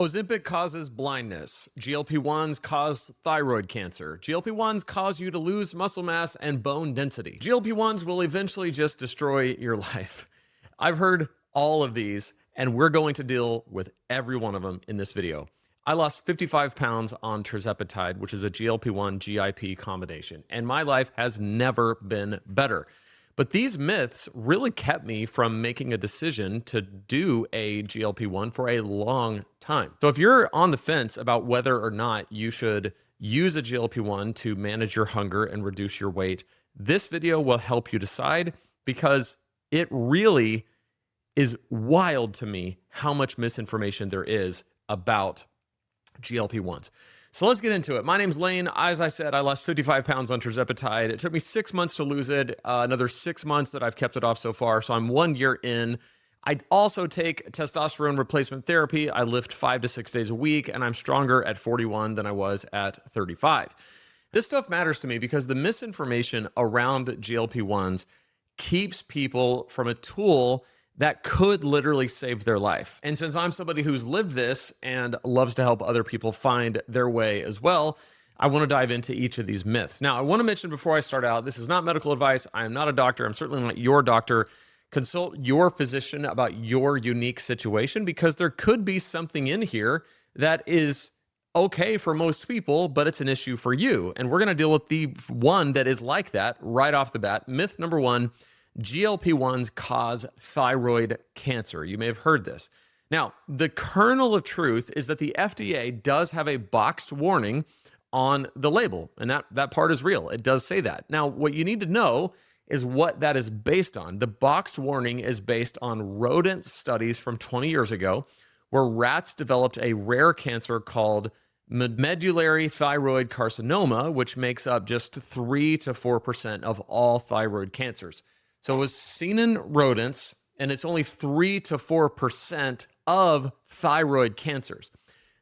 Ozempic causes blindness. GLP-1s cause thyroid cancer. GLP-1s cause you to lose muscle mass and bone density. GLP-1s will eventually just destroy your life. I've heard all of these, and we're going to deal with every one of them in this video. I lost 55 pounds on tirzepatide, which is a GLP-1 GIP combination, and my life has never been better. But these myths really kept me from making a decision to do a GLP-1 for a long time. So if you're on the fence about whether or not you should use a GLP-1 to manage your hunger and reduce your weight, this video will help you decide, because it really is wild to me how much misinformation there is about GLP-1s. So let's get into it. My name's Lane. As I said, I lost 55 pounds on tirzepatide. It took me 6 months to lose it, another 6 months that I've kept it off so far. So I'm 1 year in. I also take testosterone replacement therapy. I lift 5 to 6 days a week, and I'm stronger at 41 than I was at 35. This stuff matters to me because the misinformation around GLP-1s keeps people from a tool that could literally save their life. And since I'm somebody who's lived this and loves to help other people find their way as well, I want to dive into each of these myths. Now, I want to mention before I start out, this is not medical advice. I am not a doctor. I'm certainly not your doctor. Consult your physician about your unique situation, because there could be something in here that is okay for most people, but it's an issue for you. And we're going to deal with the one that is like that right off the bat. Myth number one: GLP-1s cause thyroid cancer. You may have heard this. Now, the kernel of truth is that the FDA does have a boxed warning on the label, and that part is real. It does say that. Now, what you need to know is what that is based on. The boxed warning is based on rodent studies from 20 years ago, where rats developed a rare cancer called medullary thyroid carcinoma, which makes up just 3 to 4% of all thyroid cancers. So it was seen in rodents, and it's only 3 to 4% of thyroid cancers.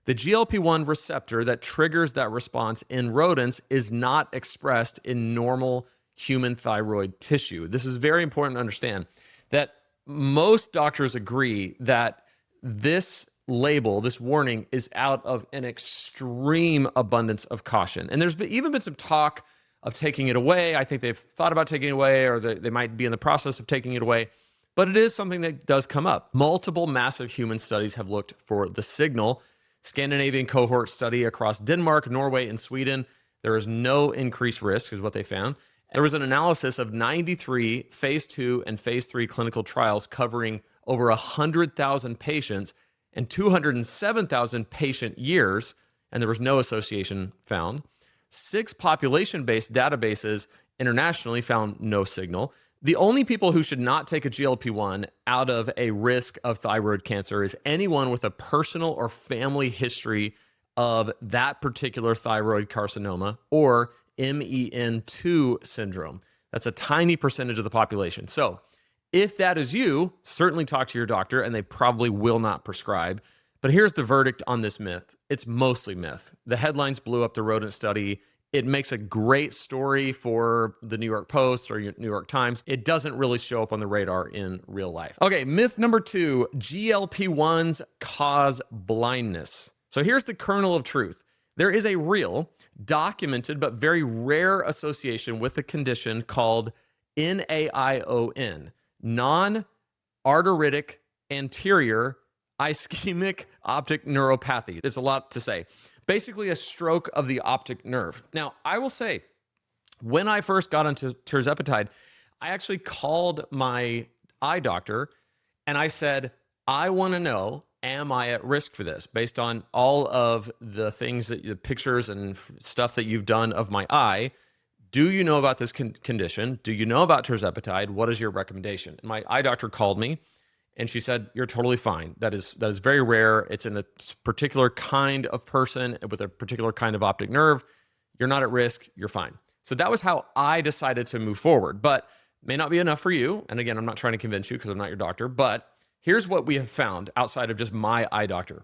The GLP-1 receptor that triggers that response in rodents is not expressed in normal human thyroid tissue. This is very important to understand, that most doctors agree that this label, this warning, is out of an extreme abundance of caution. And there's even been some talk of taking it away. I think they've thought about taking it away, or they might be in the process of taking it away. But it is something that does come up. Multiple massive human studies have looked for the signal. Scandinavian cohort study across Denmark, Norway, and Sweden, there is no increased risk, is what they found. There was an analysis of 93 phase 2 and phase 3 clinical trials covering over 100,000 patients and 207,000 patient years, and there was no association found. 6 population-based databases internationally found no signal. The only people who should not take a GLP-1 out of a risk of thyroid cancer is anyone with a personal or family history of that particular thyroid carcinoma, or MEN2 syndrome. That's a tiny percentage of the population. So if that is you, certainly talk to your doctor, and they probably will not prescribe. But here's the verdict on this myth. It's mostly myth. The headlines blew up the rodent study. It makes a great story for the New York Post or New York Times. It doesn't really show up on the radar in real life. Okay, myth number 2, GLP-1s cause blindness. So here's the kernel of truth. There is a real, documented, but very rare association with a condition called NAION, non-arteritic anterior ischemic optic neuropathy. It's a lot to say. Basically, a stroke of the optic nerve. Now, I will say, when I first got onto tirzepatide, I actually called my eye doctor and I said, I want to know, am I at risk for this? Based on all of the things, the pictures and stuff that you've done of my eye, do you know about this condition? Do you know about tirzepatide? What is your recommendation? And my eye doctor called me, and she said, you're totally fine. That is very rare. It's in a particular kind of person with a particular kind of optic nerve. You're not at risk. You're fine. So that was how I decided to move forward. But may not be enough for you. And again, I'm not trying to convince you because I'm not your doctor. But here's what we have found outside of just my eye doctor.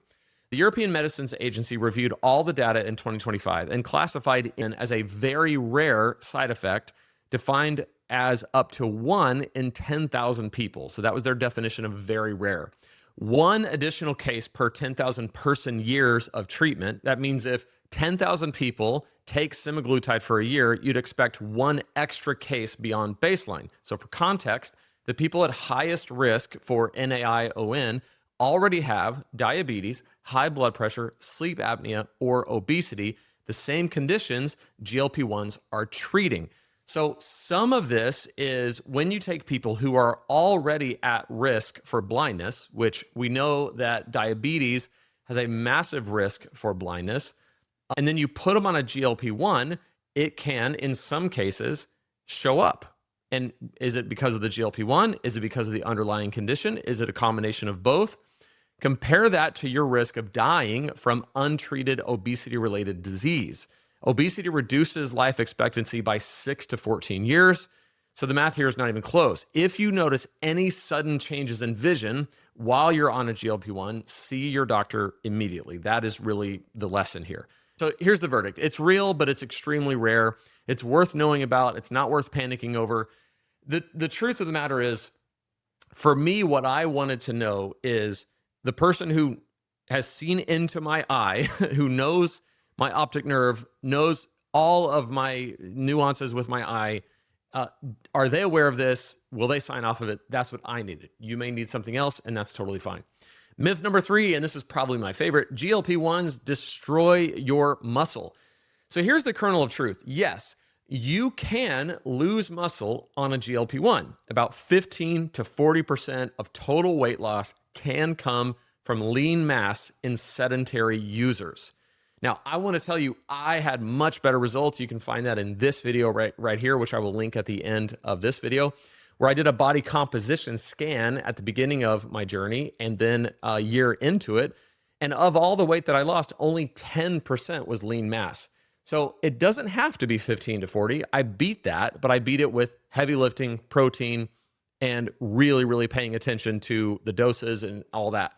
The European Medicines Agency reviewed all the data in 2025 and classified it as a very rare side effect, defined as up to 1 in 10,000 people. So that was their definition of very rare. One additional case per 10,000 person years of treatment. That means if 10,000 people take semaglutide for a year, you'd expect one extra case beyond baseline. So for context, the people at highest risk for NAION already have diabetes, high blood pressure, sleep apnea, or obesity, the same conditions GLP-1s are treating. So some of this is when you take people who are already at risk for blindness, which we know that diabetes has a massive risk for blindness, and then you put them on a GLP-1, it can, in some cases, show up. And is it because of the GLP-1? Is it because of the underlying condition? Is it a combination of both? Compare that to your risk of dying from untreated obesity-related disease. Obesity reduces life expectancy by 6 to 14 years. So the math here is not even close. If you notice any sudden changes in vision while you're on a GLP-1, see your doctor immediately. That is really the lesson here. So here's the verdict. It's real, but it's extremely rare. It's worth knowing about. It's not worth panicking over. The truth of the matter is, for me, what I wanted to know is the person who has seen into my eye, who knows my optic nerve, knows all of my nuances with my eye, are they aware of this? Will they sign off of it? That's what I needed. You may need something else, and that's totally fine. Myth number 3, and this is probably my favorite, GLP-1s destroy your muscle. So here's the kernel of truth. Yes, you can lose muscle on a GLP-1. About 15 to 40% of total weight loss can come from lean mass in sedentary users. Now, I want to tell you, I had much better results. You can find that in this video right here, which I will link at the end of this video, where I did a body composition scan at the beginning of my journey and then a year into it. And of all the weight that I lost, only 10% was lean mass. So it doesn't have to be 15 to 40. I beat that, but I beat it with heavy lifting, protein, and really, really paying attention to the doses and all that.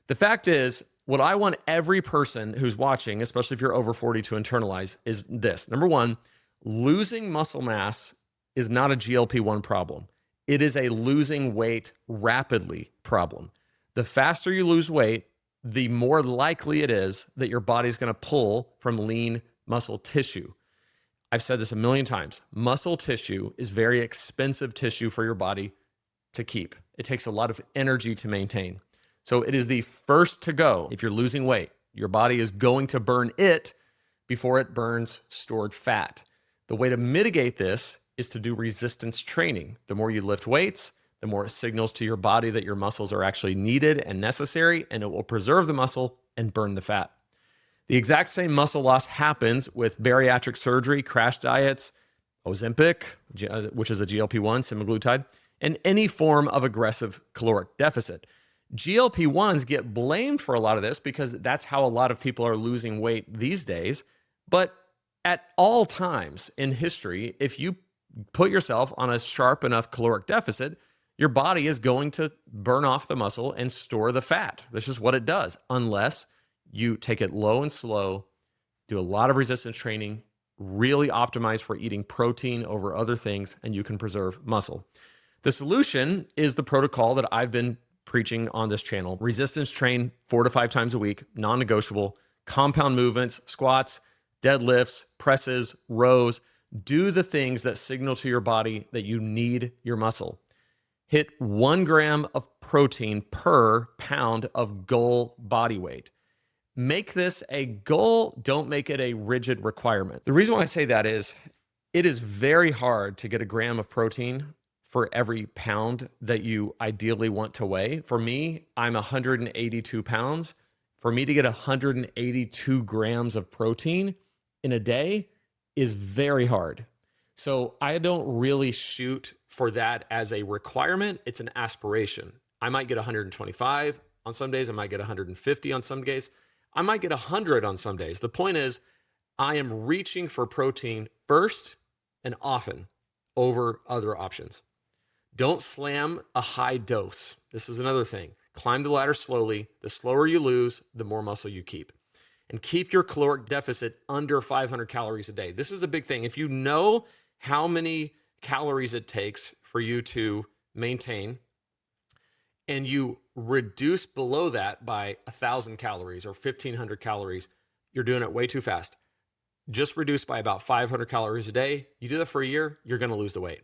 The fact is, what I want every person who's watching, especially if you're over 40, to internalize is this. Number one, losing muscle mass is not a GLP-1 problem. It is a losing weight rapidly problem. The faster you lose weight, the more likely it is that your body's going to pull from lean muscle tissue. I've said this a million times. Muscle tissue is very expensive tissue for your body to keep. It takes a lot of energy to maintain. So it is the first to go. If you're losing weight, your body is going to burn it before it burns stored fat. The way to mitigate this is to do resistance training. The more you lift weights, the more it signals to your body that your muscles are actually needed and necessary, and it will preserve the muscle and burn the fat. The exact same muscle loss happens with bariatric surgery, crash diets, Ozempic, which is a GLP-1, semaglutide, and any form of aggressive caloric deficit. GLP-1s get blamed for a lot of this because that's how a lot of people are losing weight these days. But at all times in history, if you put yourself on a sharp enough caloric deficit, your body is going to burn off the muscle and store the fat. This is what it does, unless you take it low and slow, do a lot of resistance training, really optimize for eating protein over other things, and you can preserve muscle. The solution is the protocol that I've been preaching on this channel. Resistance train 4 to 5 times a week, non-negotiable, compound movements, squats, deadlifts, presses, rows. Do the things that signal to your body that you need your muscle. Hit 1 gram of protein per pound of goal body weight. Make this a goal, don't make it a rigid requirement. The reason why I say that is it is very hard to get a gram of protein for every pound that you ideally want to weigh. For me, I'm 182 pounds. For me to get 182 grams of protein in a day is very hard. So I don't really shoot for that as a requirement. It's an aspiration. I might get 125 on some days. I might get 150 on some days. I might get 100 on some days. The point is, I am reaching for protein first and often over other options. Don't slam a high dose. This is another thing. Climb the ladder slowly. The slower you lose, the more muscle you keep. And keep your caloric deficit under 500 calories a day. This is a big thing. If you know how many calories it takes for you to maintain, and you reduce below that by 1,000 calories or 1,500 calories, you're doing it way too fast. Just reduce by about 500 calories a day. You do that for a year, you're going to lose the weight.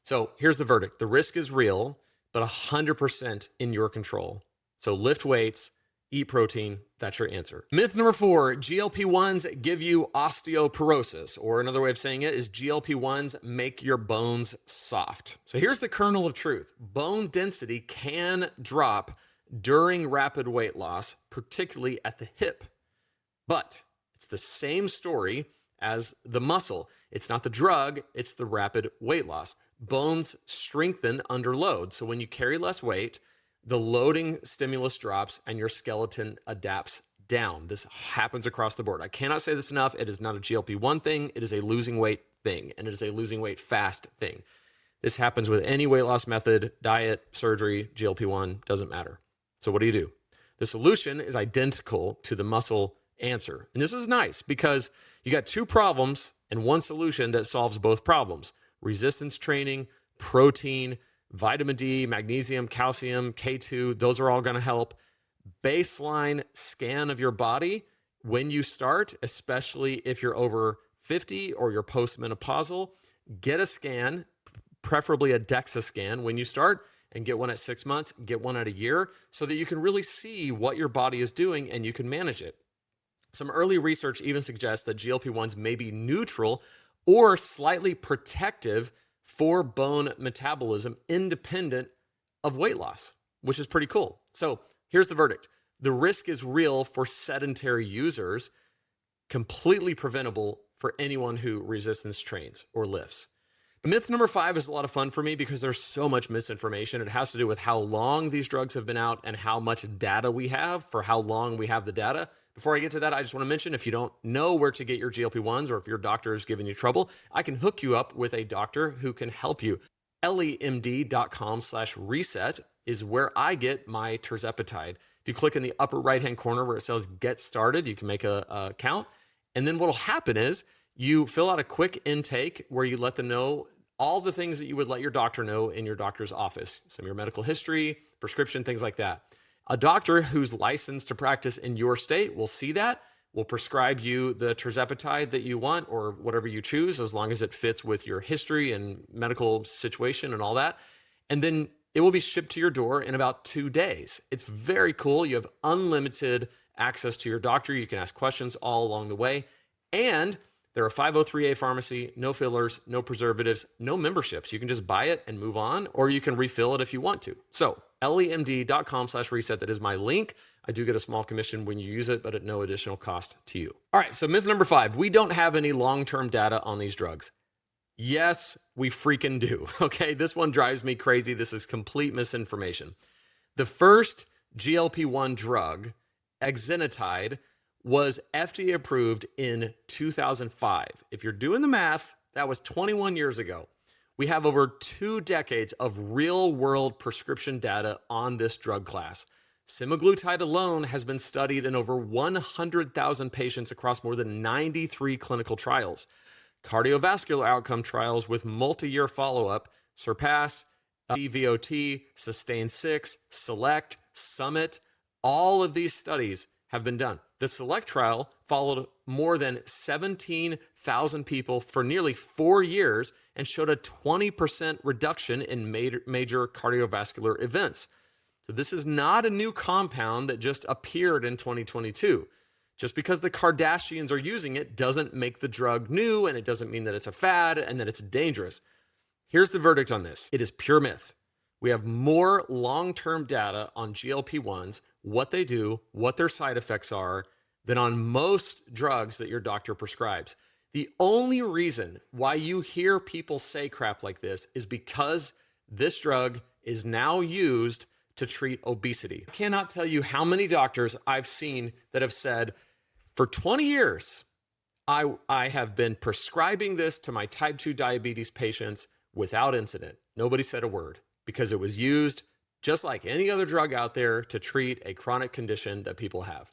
So here's the verdict. The risk is real, but 100% in your control. So lift weights, eat protein. That's your answer. Myth number 4, GLP-1s give you osteoporosis, or another way of saying it is GLP-1s make your bones soft. So here's the kernel of truth. Bone density can drop during rapid weight loss, particularly at the hip. But it's the same story as the muscle. It's not the drug, it's the rapid weight loss. Bones strengthen under load. So when you carry less weight, the loading stimulus drops and your skeleton adapts down. This happens across the board. I cannot say this enough. It is not a GLP-1 thing. It is a losing weight thing, and it is a losing weight fast thing. This happens with any weight loss method, diet, surgery, GLP-1, doesn't matter. So what do? The solution is identical to the muscle answer. And this is nice because you got 2 problems and 1 solution that solves both problems. Resistance training, protein, vitamin D, magnesium, calcium, K2, those are all going to help. Baseline scan of your body when you start, especially if you're over 50 or you're postmenopausal, get a scan, preferably a DEXA scan when you start, and get one at 6 months, get one at a year, so that you can really see what your body is doing and you can manage it. Some early research even suggests that GLP-1s may be neutral or slightly protective for bone metabolism independent of weight loss, which is pretty cool. So here's the verdict. The risk is real for sedentary users, completely preventable for anyone who resistance trains or lifts. Myth number 5 is a lot of fun for me because there's so much misinformation. It has to do with how long these drugs have been out and how much data we have for how long we have the data. Before I get to that, I just want to mention, if you don't know where to get your GLP-1s or if your doctor is giving you trouble, I can hook you up with a doctor who can help you. lemd.com/reset is where I get my tirzepatide. If you click in the upper right-hand corner where it says get started, you can make a account. And then what will happen is you fill out a quick intake where you let them know all the things that you would let your doctor know in your doctor's office, some of your medical history, prescription, things like that. A doctor who's licensed to practice in your state will see that, will prescribe you the tirzepatide that you want or whatever you choose, as long as it fits with your history and medical situation and all that. And then it will be shipped to your door in about 2 days. It's very cool. You have unlimited access to your doctor. You can ask questions all along the way. And they're a 503A pharmacy, no fillers, no preservatives, no memberships. You can just buy it and move on, or you can refill it if you want to. So lemd.com/reset, that is my link. I do get a small commission when you use it, but at no additional cost to you. All right, so myth number 5, we don't have any long-term data on these drugs. Yes, we freaking do. Okay, this one drives me crazy. This is complete misinformation. The first GLP-1 drug, exenatide, was FDA approved in 2005. If you're doing the math, that was 21 years ago. We have over 2 decades of real-world prescription data on this drug class. Semaglutide alone has been studied in over 100,000 patients across more than 93 clinical trials. Cardiovascular outcome trials with multi-year follow-up, SURPASS, CVOT, SUSTAIN-6, SELECT, SUMMIT, all of these studies have been done. The SELECT trial followed more than 17,000 people for nearly 4 years and showed a 20% reduction in major cardiovascular events. So this is not a new compound that just appeared in 2022. Just because the Kardashians are using it doesn't make the drug new, and it doesn't mean that it's a fad and that it's dangerous. Here's the verdict on this. It is pure myth. We have more long-term data on GLP-1s, what they do, what their side effects are, than on most drugs that your doctor prescribes. The only reason why you hear people say crap like this is because this drug is now used to treat obesity. I cannot tell you how many doctors I've seen that have said, for 20 years, I have been prescribing this to my type 2 diabetes patients without incident. Nobody said a word because it was used just like any other drug out there to treat a chronic condition that people have.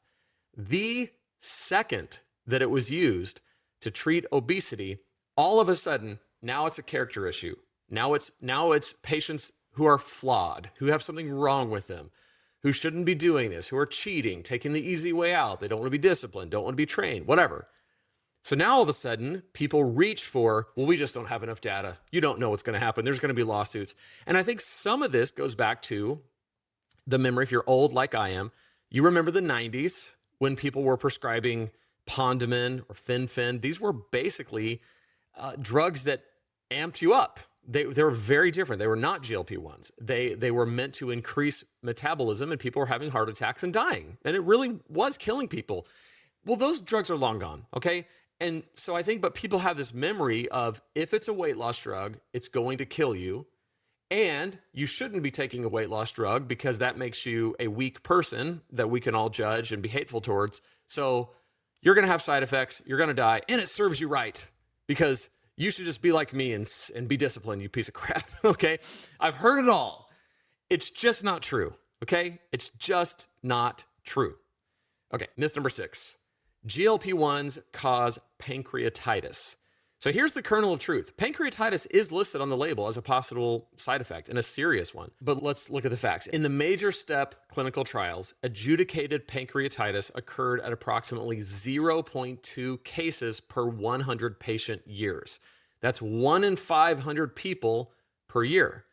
The second that it was used to treat obesity, all of a sudden, now it's a character issue. Now it's patients who are flawed, who have something wrong with them, who shouldn't be doing this, who are cheating, taking the easy way out. They don't want to be disciplined, don't want to be trained, whatever. So now all of a sudden, people reach for, well, we just don't have enough data. You don't know what's going to happen. There's going to be lawsuits. And I think some of this goes back to the memory. If you're old like I am, you remember the 90s when people were prescribing Pondamin or Fen-Phen. These were basically drugs that amped you up. They were very different. They were not GLP-1s. They were meant to increase metabolism, and people were having heart attacks and dying. And it really was killing people. Well, those drugs are long gone, okay? And so I think, but people have this memory of, if it's a weight loss drug, it's going to kill you. And you shouldn't be taking a weight loss drug because that makes you a weak person that we can all judge and be hateful towards. So you're going to have side effects, you're going to die, and it serves you right because you should just be like me and be disciplined, you piece of crap, okay? I've heard it all. It's just not true, okay? It's just not true. Okay, myth number 6. GLP-1s cause pancreatitis. So here's the kernel of truth. Pancreatitis is listed on the label as a possible side effect and a serious one. But let's look at the facts. In the major step clinical trials, adjudicated pancreatitis occurred at approximately 0.2 cases per 100 patient years. That's 1 in 500 people per year.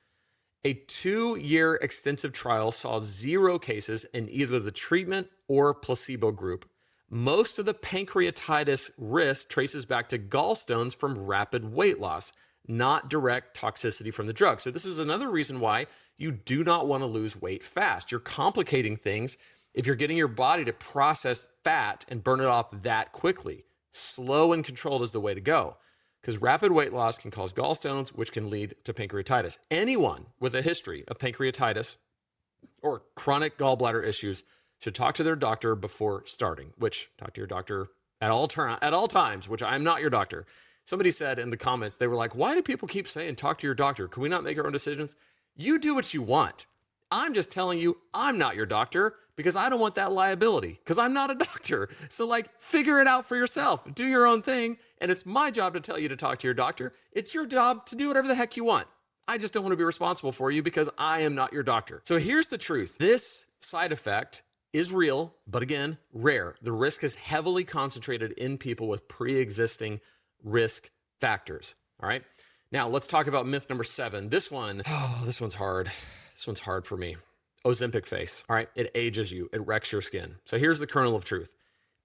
A 2-year extensive trial saw 0 cases in either the treatment or placebo group. Most of the pancreatitis risk traces back to gallstones from rapid weight loss, not direct toxicity from the drug. So this is another reason why you do not want to lose weight fast. You're complicating things if you're getting your body to process fat and burn it off that quickly. Slow and controlled is the way to go, because rapid weight loss can cause gallstones, which can lead to pancreatitis. Anyone with a history of pancreatitis or chronic gallbladder issues should talk to their doctor before starting, which talk to your doctor at all times, which I'm not your doctor. Somebody said in the comments, they were like, why do people keep saying talk to your doctor? Can we not make our own decisions? You do what you want. I'm just telling you, I'm not your doctor because I don't want that liability because I'm not a doctor. So figure it out for yourself. Do your own thing. And it's my job to tell you to talk to your doctor. It's your job to do whatever the heck you want. I just don't want to be responsible for you because I am not your doctor. So here's the truth. This side effect is real, but again, rare. The risk is heavily concentrated in people with pre-existing risk factors. All right. Now let's talk about myth number 7. This one's hard. This one's hard for me. Ozempic face. All right. It ages you. It wrecks your skin. So here's the kernel of truth.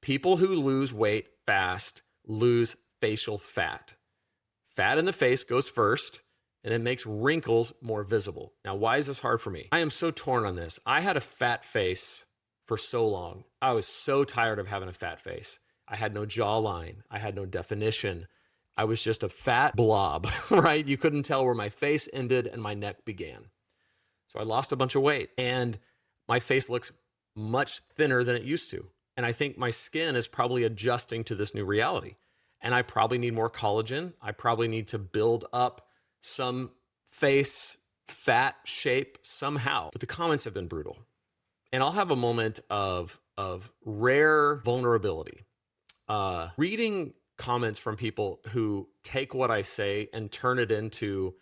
People who lose weight fast lose facial fat. Fat in the face goes first, and it makes wrinkles more visible. Now, why is this hard for me? I am so torn on this. I had a fat face for so long. I was so tired of having a fat face. I had no jawline. I had no definition. I was just a fat blob, right? You couldn't tell where my face ended and my neck began. So I lost a bunch of weight and my face looks much thinner than it used to. And I think my skin is probably adjusting to this new reality. And I probably need more collagen. I probably need to build up some face fat shape somehow. But the comments have been brutal. And I'll have a moment of rare vulnerability. Reading comments from people who take what I say and turn it into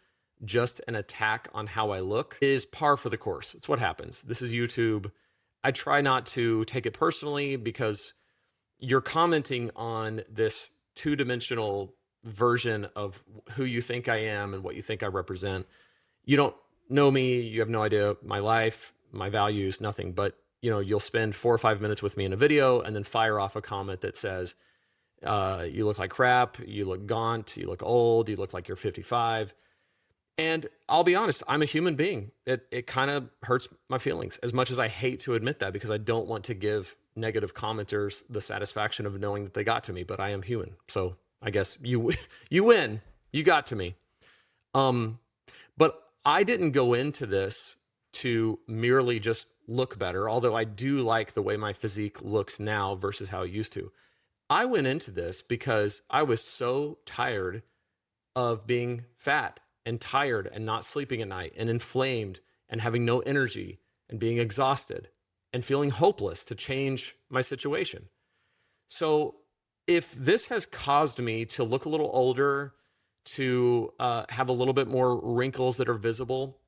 just an attack on how I look is par for the course. It's what happens. This is YouTube. I try not to take it personally because you're commenting on this 2-dimensional version of who you think I am and what you think I represent. You don't know me. You have no idea my life, my values, nothing. But you'll spend 4 or 5 minutes with me in a video and then fire off a comment that says, you look like crap, you look gaunt, you look old, you look like you're 55. And I'll be honest, I'm a human being. It kind of hurts my feelings, as much as I hate to admit that, because I don't want to give negative commenters the satisfaction of knowing that they got to me, but I am human. So I guess you win. You got to me. But I didn't go into this to merely just look better, although I do like the way my physique looks now versus how it used to. I went into this because I was so tired of being fat and tired and not sleeping at night and inflamed and having no energy and being exhausted and feeling hopeless to change my situation. So if this has caused me to look a little older, to have a little bit more wrinkles that are visible,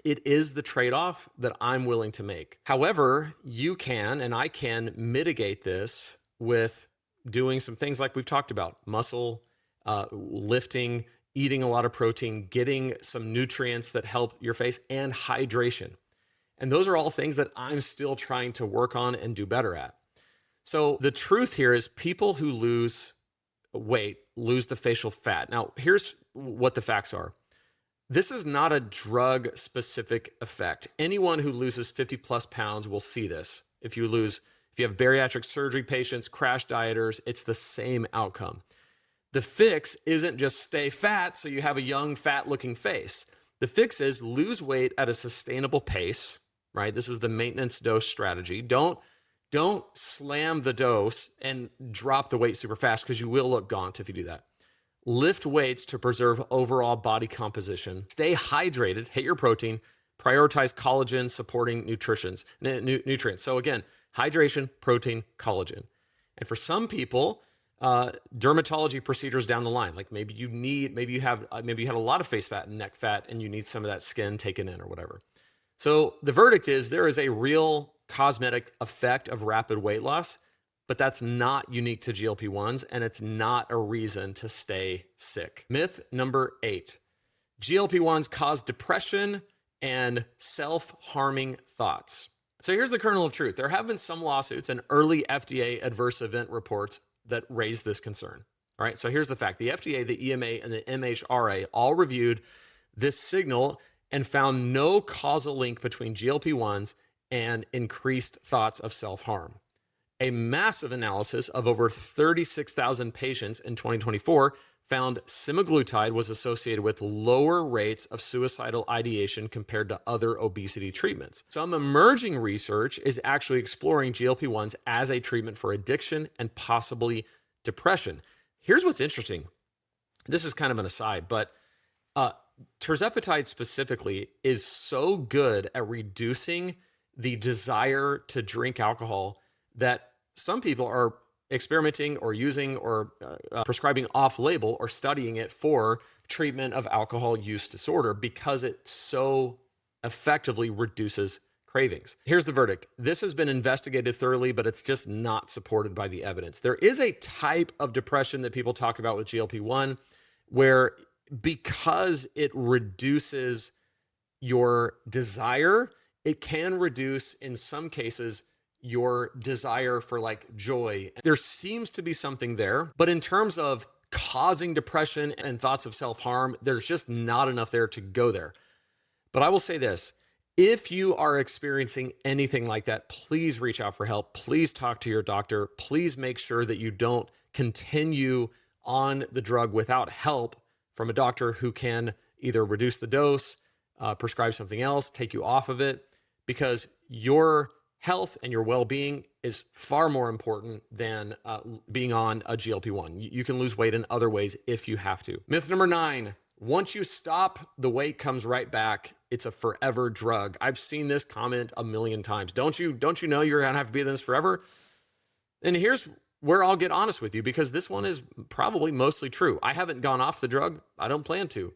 It is the trade-off that I'm willing to make. However, you can, and I can mitigate this with doing some things like we've talked about: muscle, lifting, eating a lot of protein, getting some nutrients that help your face, and hydration. And those are all things that I'm still trying to work on and do better at. So the truth here is people who lose weight lose the facial fat. Now, here's what the facts are. This is not a drug specific effect. Anyone who loses 50 plus pounds will see this. If you have bariatric surgery patients, crash dieters, it's the same outcome. The fix isn't just stay fat so you have a young, fat looking face. The fix is lose weight at a sustainable pace, right? This is the maintenance dose strategy. Don't slam the dose and drop the weight super fast, because you will look gaunt if you do that. Lift weights to preserve overall body composition. Stay hydrated, hit your protein, prioritize collagen supporting nutrients. So again, hydration, protein, collagen. And for some people, dermatology procedures down the line, like maybe you had a lot of face fat and neck fat and you need some of that skin taken in or whatever. So the verdict is there is a real cosmetic effect of rapid weight loss, but that's not unique to GLP-1s, and it's not a reason to stay sick. Myth number 8, GLP-1s cause depression and self-harming thoughts. So here's the kernel of truth. There have been some lawsuits and early FDA adverse event reports that raise this concern. All right, so here's the fact. The FDA, the EMA, and the MHRA all reviewed this signal and found no causal link between GLP-1s and increased thoughts of self-harm. A massive analysis of over 36,000 patients in 2024 found semaglutide was associated with lower rates of suicidal ideation compared to other obesity treatments. Some emerging research is actually exploring GLP-1s as a treatment for addiction and possibly depression. Here's what's interesting. This is kind of an aside, but tirzepatide specifically is so good at reducing the desire to drink alcohol that some people are experimenting or using or prescribing off-label or studying it for treatment of alcohol use disorder because it so effectively reduces cravings. Here's the verdict. This has been investigated thoroughly, but it's just not supported by the evidence. There is a type of depression that people talk about with GLP-1 where, because it reduces your desire, it can reduce, in some cases, your desire for like joy. There seems to be something there, but in terms of causing depression and thoughts of self-harm, there's just not enough there to go there. But I will say this, if you are experiencing anything like that, please reach out for help. Please talk to your doctor. Please make sure that you don't continue on the drug without help from a doctor who can either reduce the dose, prescribe something else, take you off of it, because your health and your well-being is far more important than being on a GLP-1. You can lose weight in other ways if you have to. Myth number 9, once you stop, the weight comes right back. It's a forever drug. I've seen this comment a million times. Don't you know you're gonna have to be in this forever? And here's where I'll get honest with you, because this one is probably mostly true. I haven't gone off the drug. I don't plan to,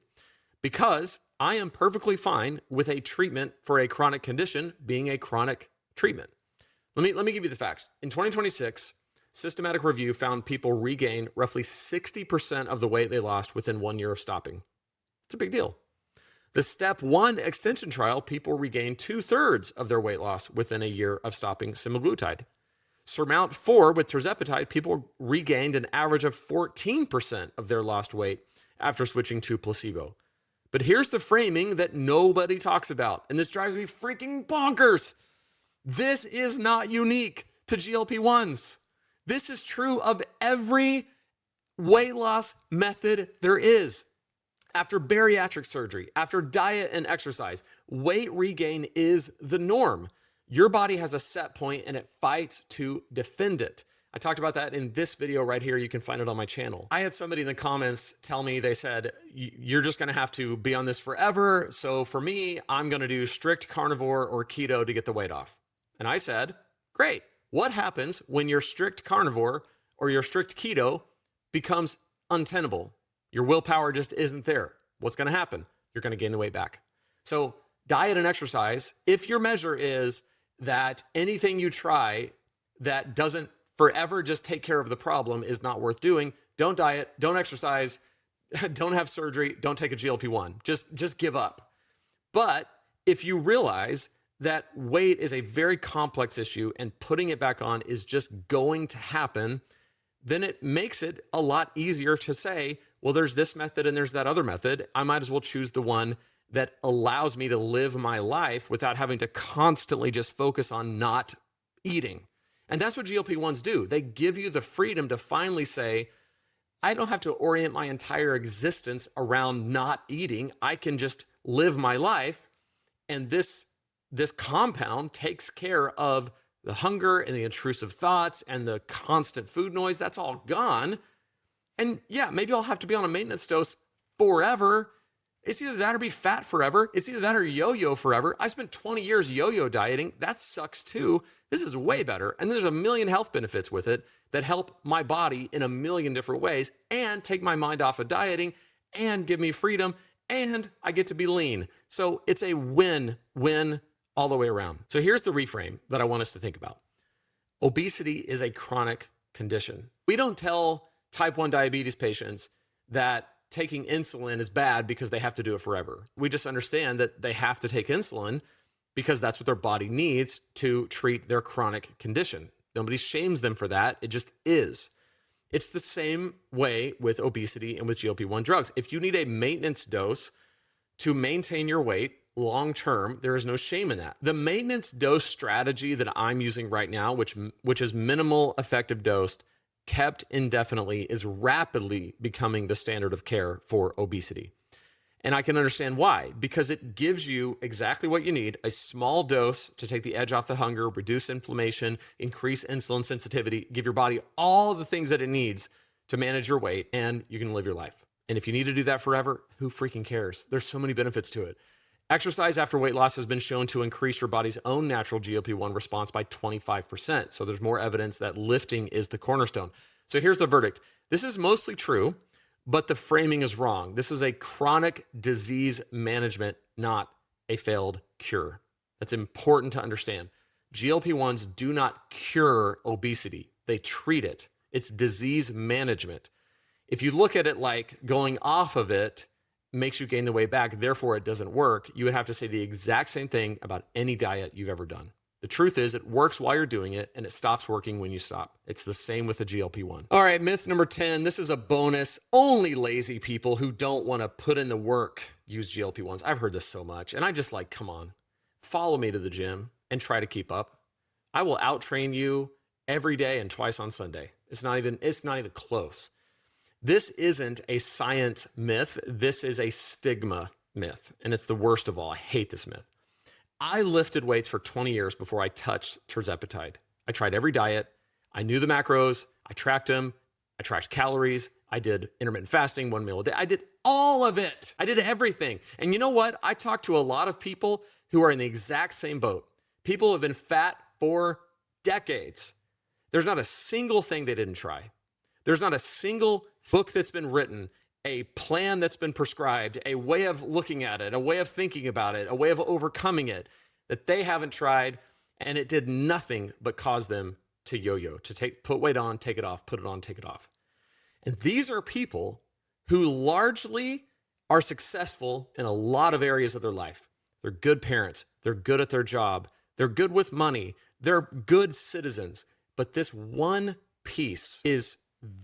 because I am perfectly fine with a treatment for a chronic condition being a chronic treatment. Let me give you the facts. In 2026, systematic review found people regain roughly 60% of the weight they lost within 1 year of stopping. It's a big deal. The Step 1 extension trial, people regained 2/3 of their weight loss within a year of stopping semaglutide. Surmount 4 with tirzepatide, people regained an average of 14% of their lost weight after switching to placebo. But here's the framing that nobody talks about, and this drives me freaking bonkers. This is not unique to GLP-1s. This is true of every weight loss method there is. After bariatric surgery, after diet and exercise, weight regain is the norm. Your body has a set point and it fights to defend it. I talked about that in this video right here. You can find it on my channel. I had somebody in the comments tell me, they said, you're just gonna have to be on this forever. So for me, I'm gonna do strict carnivore or keto to get the weight off. And I said, great. What happens when your strict carnivore or your strict keto becomes untenable? Your willpower just isn't there. What's gonna happen? You're gonna gain the weight back. So diet and exercise, if your measure is that anything you try that doesn't forever just take care of the problem is not worth doing, don't diet, don't exercise, don't have surgery, don't take a GLP-1. Just give up. But if you realize that weight is a very complex issue and putting it back on is just going to happen, then it makes it a lot easier to say, well, there's this method and there's that other method. I might as well choose the one that allows me to live my life without having to constantly just focus on not eating. And that's what GLP-1s do. They give you the freedom to finally say, I don't have to orient my entire existence around not eating. I can just live my life. And this compound takes care of the hunger and the intrusive thoughts and the constant food noise. That's all gone. And yeah, maybe I'll have to be on a maintenance dose forever. It's either that or be fat forever. It's either that or yo-yo forever. I spent 20 years yo-yo dieting. That sucks too. This is way better. And there's a million health benefits with it that help my body in a million different ways and take my mind off of dieting and give me freedom. And I get to be lean. So it's a win-win all the way around. So here's the reframe that I want us to think about. Obesity is a chronic condition. We don't tell type 1 diabetes patients that taking insulin is bad because they have to do it forever. We just understand that they have to take insulin because that's what their body needs to treat their chronic condition. Nobody shames them for that. It just is. It's the same way with obesity and with GLP-1 drugs. If you need a maintenance dose to maintain your weight long term, there is no shame in that. The maintenance dose strategy that I'm using right now, which is minimal effective dose, kept indefinitely, is rapidly becoming the standard of care for obesity. And I can understand why, because it gives you exactly what you need, a small dose to take the edge off the hunger, reduce inflammation, increase insulin sensitivity, give your body all the things that it needs to manage your weight, and you can live your life. And if you need to do that forever, who freaking cares? There's so many benefits to it. Exercise after weight loss has been shown to increase your body's own natural GLP-1 response by 25%. So there's more evidence that lifting is the cornerstone. So here's the verdict. This is mostly true, but the framing is wrong. This is a chronic disease management, not a failed cure. That's important to understand. GLP-1s do not cure obesity. They treat it. It's disease management. If you look at it like going off of it makes you gain the weight back, therefore it doesn't work, you would have to say the exact same thing about any diet you've ever done. The truth is it works while you're doing it and it stops working when you stop. It's the same with a GLP-1. All right, myth number 10, this is a bonus. Only lazy people who don't want to put in the work use GLP-1s. I've heard this so much and I just like, come on, follow me to the gym and try to keep up. I will out-train you every day and twice on Sunday. It's not even close. This isn't a science myth. This is a stigma myth. And it's the worst of all. I hate this myth. I lifted weights for 20 years before I touched tirzepatide. I tried every diet. I knew the macros. I tracked them. I tracked calories. I did intermittent fasting, 1 meal a day. I did all of it. I did everything. And you know what? I talked to a lot of people who are in the exact same boat. People who have been fat for decades. There's not a single thing they didn't try. There's not a single book that's been written, a plan that's been prescribed, a way of looking at it, a way of thinking about it, a way of overcoming it that they haven't tried, and it did nothing but cause them to yo-yo, to put weight on, take it off, put it on, take it off. And these are people who largely are successful in a lot of areas of their life. They're good parents. They're good at their job. They're good with money. They're good citizens. But this one piece is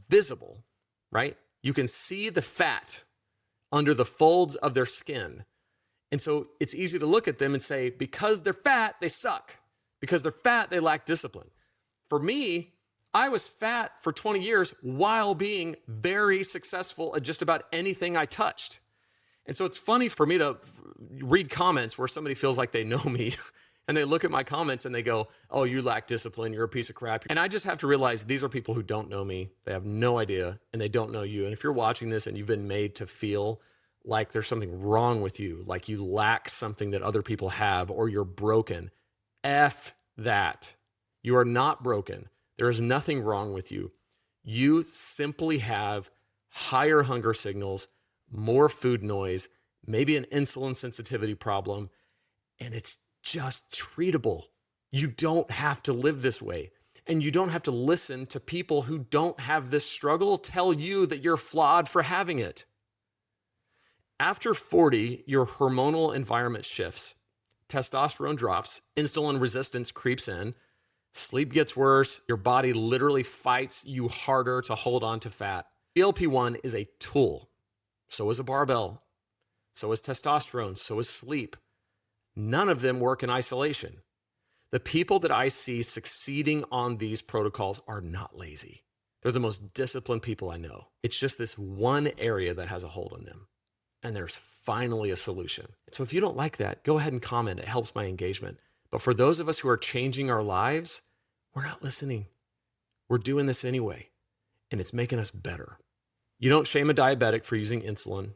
visible, right? You can see the fat under the folds of their skin. And so it's easy to look at them and say, because they're fat, they suck. Because they're fat, they lack discipline. For me, I was fat for 20 years while being very successful at just about anything I touched. And so it's funny for me to read comments where somebody feels like they know me and they look at my comments and they go, oh, you lack discipline. You're a piece of crap. And I just have to realize these are people who don't know me. They have no idea and they don't know you. And if you're watching this and you've been made to feel like there's something wrong with you, like you lack something that other people have, or you're broken, F that. You are not broken. There is nothing wrong with you. You simply have higher hunger signals, more food noise, maybe an insulin sensitivity problem, and it's just treatable. You don't have to live this way. And you don't have to listen to people who don't have this struggle tell you that you're flawed for having it. After 40, your hormonal environment shifts. Testosterone drops, insulin resistance creeps in, sleep gets worse, your body literally fights you harder to hold on to fat. GLP-1 is a tool. So is a barbell. So is testosterone. So is sleep. None of them work in isolation. The people that I see succeeding on these protocols are not lazy. They're the most disciplined people I know. It's just this one area that has a hold on them. And there's finally a solution. So if you don't like that, go ahead and comment. It helps my engagement. But for those of us who are changing our lives, we're not listening. We're doing this anyway. And it's making us better. You don't shame a diabetic for using insulin.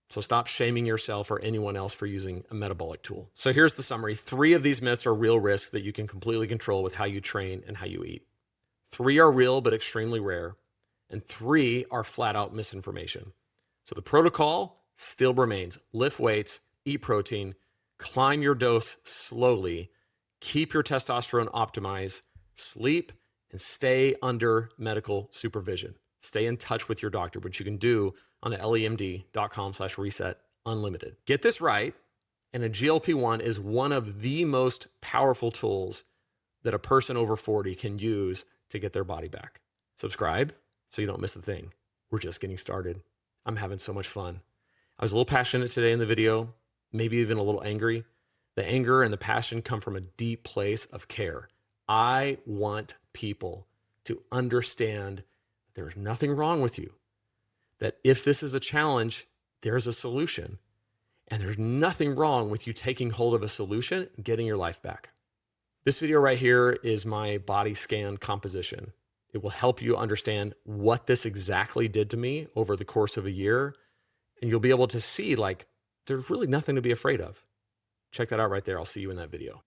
So stop shaming yourself or anyone else for using a metabolic tool. So here's the summary. 3 of these myths are real risks that you can completely control with how you train and how you eat. 3 are real but extremely rare. And 3 are flat out misinformation. So the protocol still remains. Lift weights, eat protein, climb your dose slowly, keep your testosterone optimized, sleep, and stay under medical supervision. Stay in touch with your doctor, which you can do on lemd.com/reset unlimited. Get this right, and a GLP-1 is one of the most powerful tools that a person over 40 can use to get their body back. Subscribe so you don't miss a thing. We're just getting started. I'm having so much fun. I was a little passionate today in the video, maybe even a little angry. The anger and the passion come from a deep place of care. I want people to understand there's nothing wrong with you. That if this is a challenge, there's a solution. And there's nothing wrong with you taking hold of a solution and getting your life back. This video right here is my body scan composition. It will help you understand what this exactly did to me over the course of a year. And you'll be able to see, like, there's really nothing to be afraid of. Check that out right there. I'll see you in that video.